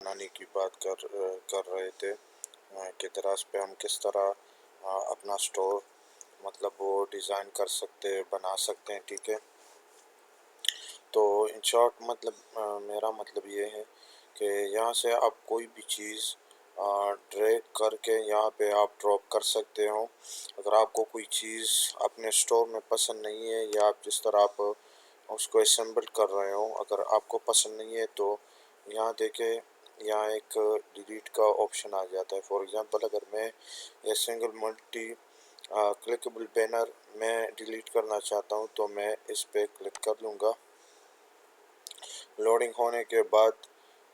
बनाने की बात कर रहे थे कि दराज पे हम किस तरह अपना स्टोर मतलब वो डिज़ाइन कर सकते हैं, बना सकते हैं। ठीक है, तो इन शॉर्ट मतलब मेरा मतलब ये है कि यहाँ से आप कोई भी चीज़ ड्रैग करके यहाँ पे आप ड्रॉप कर सकते हो। अगर आपको कोई चीज़ अपने स्टोर में पसंद नहीं है या आप जिस तरह आप उसको असेंबल कर रहे हो, अगर आपको पसंद नहीं है तो यहाँ देखें, यहाँ एक डिलीट का ऑप्शन आ जाता है। फॉर एग्ज़ाम्पल अगर मैं ये सिंगल मल्टी क्लिकेबल बैनर मैं डिलीट करना चाहता हूँ तो मैं इस पर क्लिक कर लूँगा। लोडिंग होने के बाद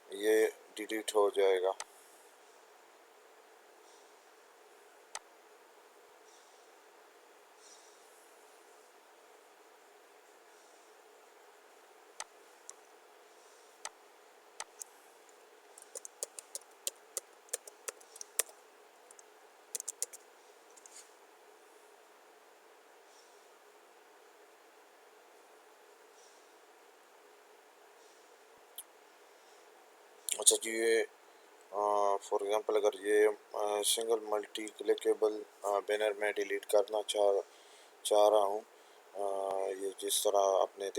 ये डिलीट हो जाएगा। अच्छा जी, ये फॉर एग्ज़ाम्पल अगर ये सिंगल मल्टी क्लिकेबल बैनर में डिलीट करना चाह रहा हूँ, ये जिस तरह आपने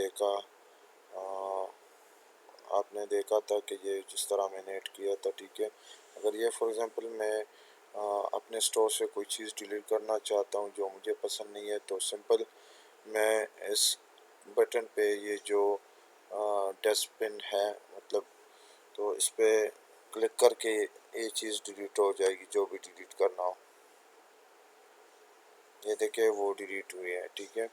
देखा था कि ये जिस तरह मैंने ऐड किया था। ठीक है, अगर ये फॉर एग्ज़ाम्पल मैं अपने स्टोर से कोई चीज़ डिलीट करना चाहता हूँ जो मुझे पसंद नहीं है तो सिंपल मैं इस बटन पे ये जो डस्टबिन है मतलब, तो इस पे क्लिक करके ये चीज़ डिलीट हो जाएगी जो भी डिलीट करना हो। ये देखिए वो डिलीट हुई है। ठीक है,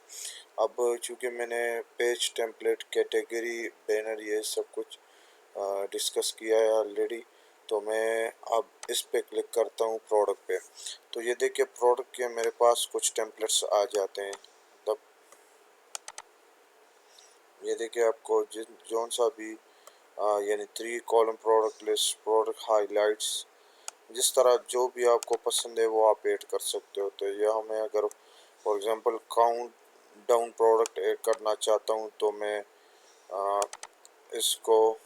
अब चूँकि मैंने पेज टेम्पलेट कैटेगरी बैनर ये सब कुछ डिस्कस किया है ऑलरेडी, तो मैं अब इस पे क्लिक करता हूँ प्रोडक्ट पे। तो ये देखिए प्रोडक्ट के मेरे पास कुछ टेम्पलेट्स आ जाते हैं। तब ये देखिए आपको जिन जौन सा भी यानी 3 column product list, product highlights, जिस तरह जो भी आपको पसंद है वो आप ऐड कर सकते हो। तो यह हमें अगर for example count down product add करना चाहता हूँ तो मैं आ, इसको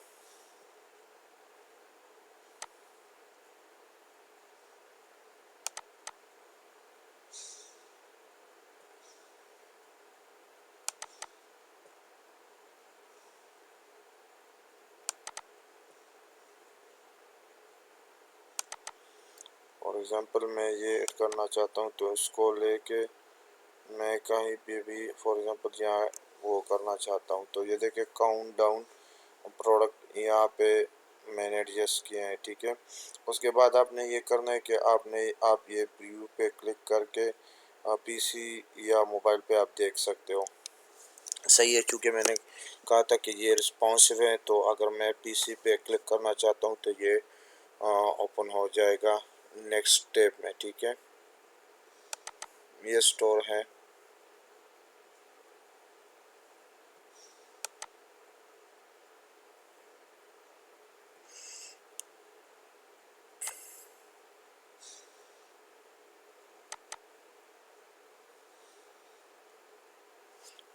फॉर एग्ज़ाम्पल मैं ये ऐड करना चाहता हूँ तो इसको लेके मैं कहीं पे भी फॉर एग्ज़ाम्पल यहाँ वो करना चाहता हूँ। तो ये देखिए काउंट डाउन प्रोडक्ट यहाँ पे मैंने एडजस्ट किए हैं। ठीक है, उसके बाद आपने ये करना है कि आप ये प्रीव्यू पे क्लिक करके पीसी या मोबाइल पे आप देख सकते हो। सही है, चूँकि मैंने कहा था कि ये रिस्पॉन्सिव है, तो अगर मैं पीसी पे क्लिक करना चाहता हूँ तो ये ओपन हो जाएगा नेक्स्ट स्टेप में। ठीक है, ये स्टोर है।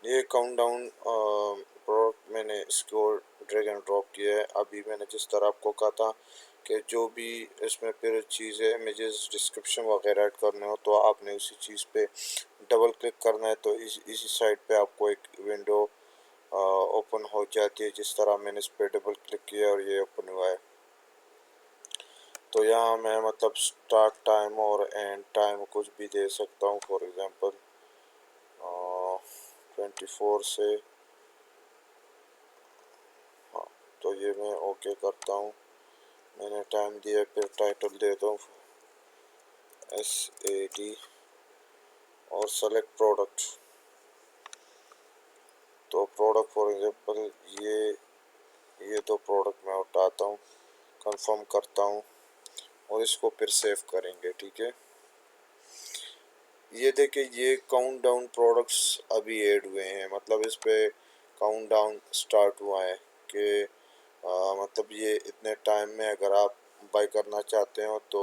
ये काउंटडाउन प्रोडक्ट मैंने इसको ड्रैग एंड ड्रॉप किया है। अभी मैंने जिस तरह आपको कहा था कि जो भी इसमें फिर चीज़ें इमेजेस डिस्क्रिप्शन वगैरह ऐड करने हो तो आपने उसी चीज़ पे डबल क्लिक करना है, तो इसी साइड पे आपको एक विंडो ओपन हो जाती है। जिस तरह मैंने इस पर डबल क्लिक किया और ये ओपन हुआ है। तो यहाँ मैं मतलब स्टार्ट टाइम और एंड टाइम कुछ भी दे सकता हूँ। फॉर एग्ज़ाम्पल 24 से, हाँ, तो ये मैं ओके करता हूँ। मैंने टाइम दिया, फिर टाइटल देता हूँ SAD और सेलेक्ट प्रोडक्ट। तो प्रोडक्ट फॉर एग्जांपल ये दो प्रोडक्ट मैं उठाता हूँ, कंफर्म करता हूँ और इसको फिर सेव करेंगे। ठीक है, ये देखिए ये काउंट डाउन प्रोडक्ट्स अभी ऐड हुए हैं, मतलब इस पे काउंट डाउन स्टार्ट हुआ है कि मतलब ये इतने टाइम में अगर आप बाय करना चाहते हो तो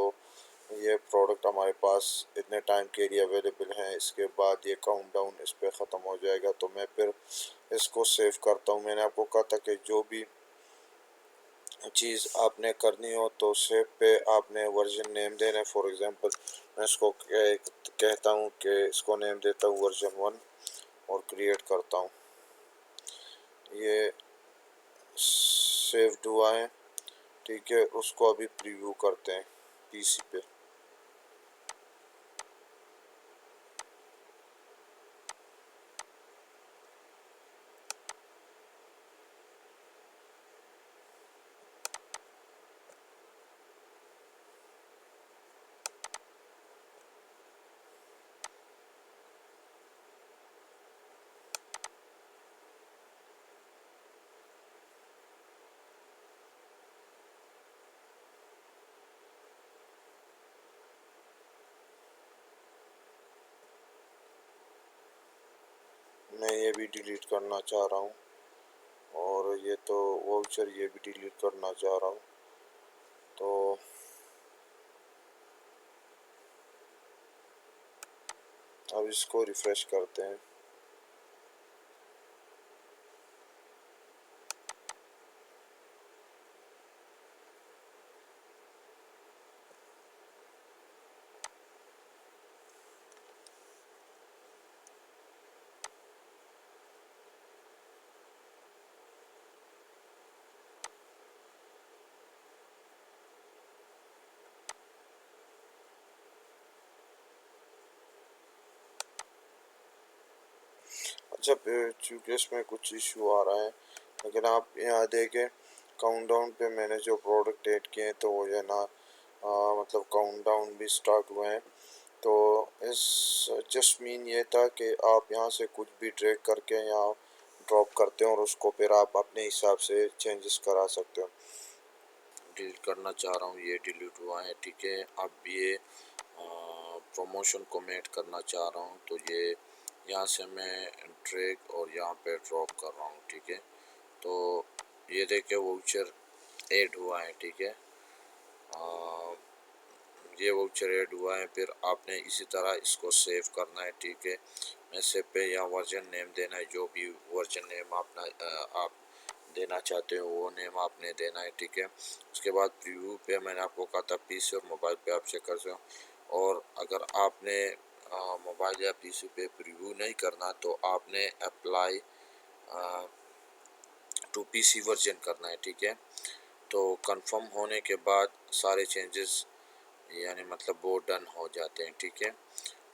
ये प्रोडक्ट हमारे पास इतने टाइम के लिए अवेलेबल हैं। इसके बाद ये काउंट डाउन इस पर ख़त्म हो जाएगा। तो मैं फिर इसको सेव करता हूँ। मैंने आपको कहा था कि जो भी चीज़ आपने करनी हो तो सेव पे आपने वर्जन नेम देना है। फॉर एग्ज़ाम्पल मैं इसको कहता हूँ कि इसको नेम देता हूँ वर्जन 1 और क्रिएट करता हूँ। ये सेव्ड हुआ है, ठीक है। उसको अभी प्रीव्यू करते हैं पीसी पे। मैं ये भी डिलीट करना चाह रहा हूँ और ये तो वाउचर ये भी डिलीट करना चाह रहा हूँ। तो अब इसको रिफ्रेश करते हैं। अच्छा, चूँकि इसमें कुछ इशू आ रहा है, लेकिन आप यहाँ देखें काउंटडाउन पे मैंने जो प्रोडक्ट ऐड किए हैं तो वो जो है ना मतलब काउंटडाउन भी स्टार्ट हुए हैं। तो इस जस्ट मीन ये था कि आप यहाँ से कुछ भी ड्रैग करके यहाँ ड्रॉप करते हो और उसको फिर आप अपने हिसाब से चेंजेस करा सकते हो। डिलीट करना चाह रहा हूँ, ये डिलीट हुआ है, ठीक है। अब ये प्रमोशन को मैं ऐड करना चाह रहा हूँ, तो ये यहाँ से मैं ड्रैग और यहाँ पे ड्रॉप कर रहा हूँ, ठीक है। तो ये देखिए वाउचर ऐड हुआ है, ठीक है। ये वाउचर ऐड हुआ है। फिर आपने इसी तरह इसको सेव करना है, ठीक है। मैं सेव पे यहाँ वर्जन नेम देना है, जो भी वर्जन नेम आप देना चाहते हो वो नेम आपने देना है, ठीक है। उसके बाद प्रीव्यू पे मैंने आपको कहा था पीसी और मोबाइल पे आप चेक कर सकते हो। और अगर आपने मोबाइल या पीसी पे प्रीव्यू नहीं करना तो आपने अप्लाई टू पीसी वर्जन करना है, ठीक है। तो कंफर्म होने के बाद सारे चेंजेस यानी मतलब वो डन हो जाते हैं, ठीक है।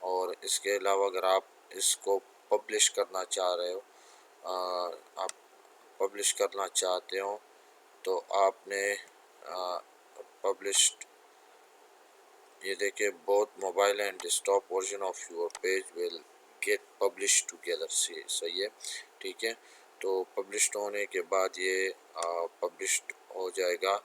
और इसके अलावा अगर आप इसको पब्लिश करना चाह रहे हो, आप पब्लिश करना चाहते हो तो आपने पब्लिश्ड ये देखिए both mobile and desktop version of your page will get publish together से सही है, ठीक है। तो पब्लिश्ड होने के बाद ये पब्लिश्ड हो जाएगा